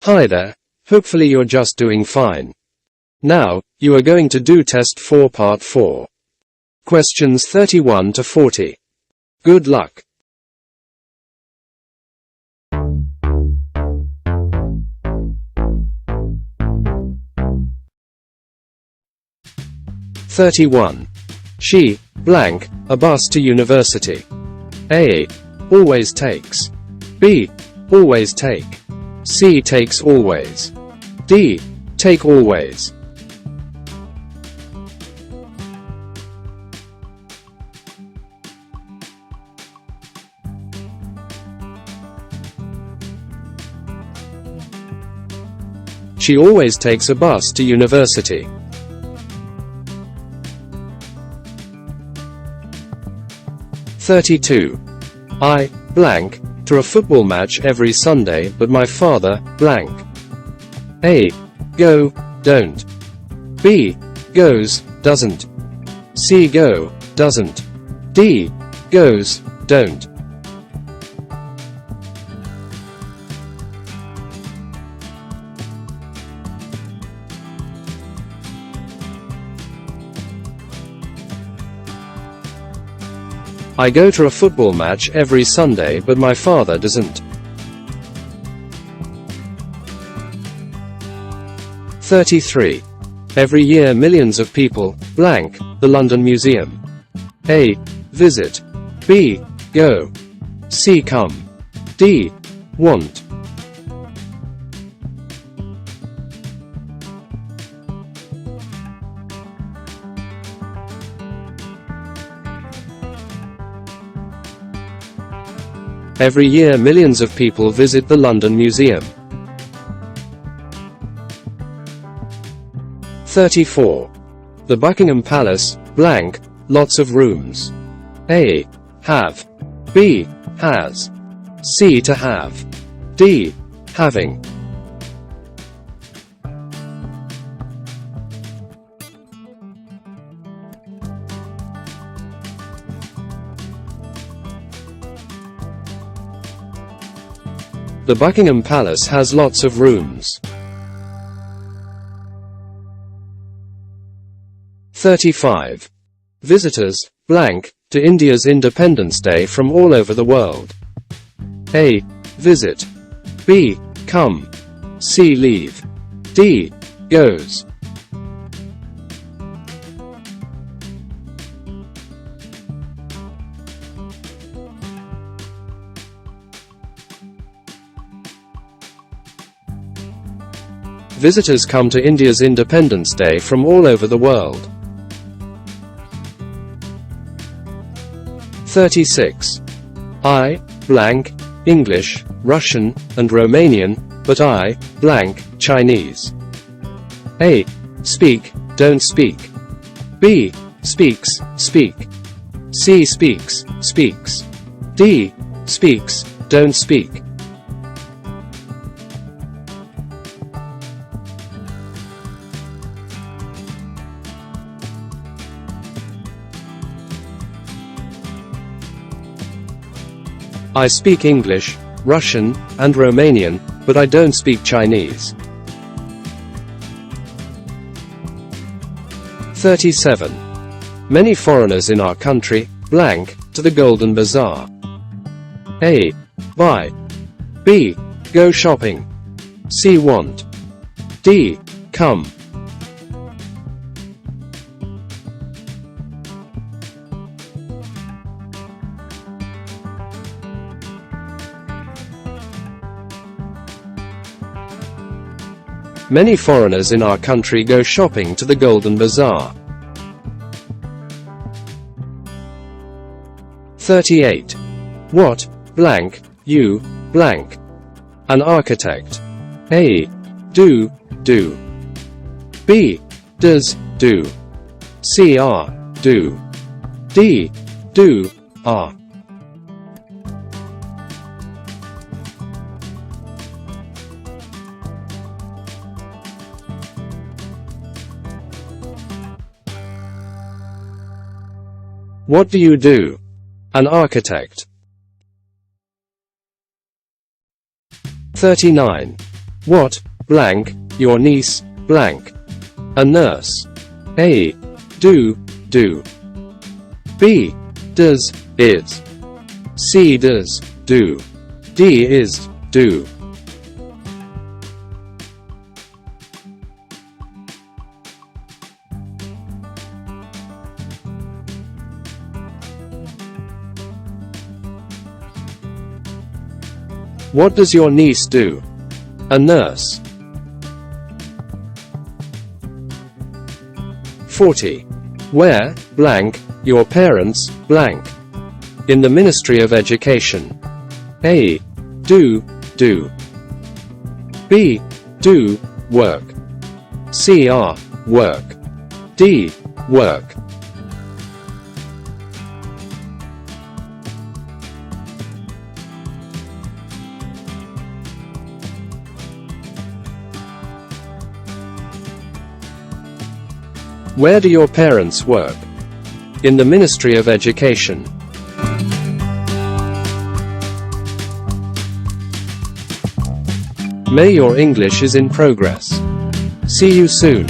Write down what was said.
Hi there, hopefully you're just doing fine. Now, you are going to do test 4 part 4. Questions 31 to 40. Good luck. She, blank, a bus to university. A. Always takes. B. Always take. C. Takes always. D. Take always. She always takes a bus to university. I, blank, to a football match every Sunday, but my father, blank. A. Go, don't. B. Goes, doesn't. C. Go, doesn't. D. Goes, don't. I go to a football match every Sunday, but my father doesn't. 33. Every year millions of people, blank, the London Museum. A. Visit. B. Go. C. Come. D. Want. Every year millions of people visit the London Museum. 34. The Buckingham Palace, blank, lots of rooms. A. Have. B. Has. C. To have. D. Having. The Buckingham Palace has lots of rooms. 35. Visitors, blank, to India's Independence Day from all over the world. A. Visit. B. Come. C. Leave. D. Goes. Visitors come to India's Independence Day from all over the world. 36. I, blank, English, Russian, and Romanian, but I, blank, Chinese. A. Speak, don't speak. B. Speaks, speak. C. Speaks, speaks. D. Speaks, don't speak. I speak English, Russian, and Romanian, but I don't speak Chinese. 37. Many foreigners in our country, blank, to the Golden Bazaar. A. Buy. B. Go shopping. C. Want. D. Come. Many foreigners in our country go shopping to the Golden Bazaar. 38. What, blank, you, blank. An architect. A. Do, do. B. Does, do. C. Are, do. D. Do, are. What do you do? An architect. 39. What, blank, your niece, blank? A nurse. A. Do. B. Does, is. C. Does, do. D. Is, do. What does your niece do? A nurse. 40. Where, blank, your parents, blank? In the Ministry of Education. A. Do. B. Do, work. C. Are, work. D. Work. Where do your parents work? In the Ministry of Education. May your English is in progress. See you soon.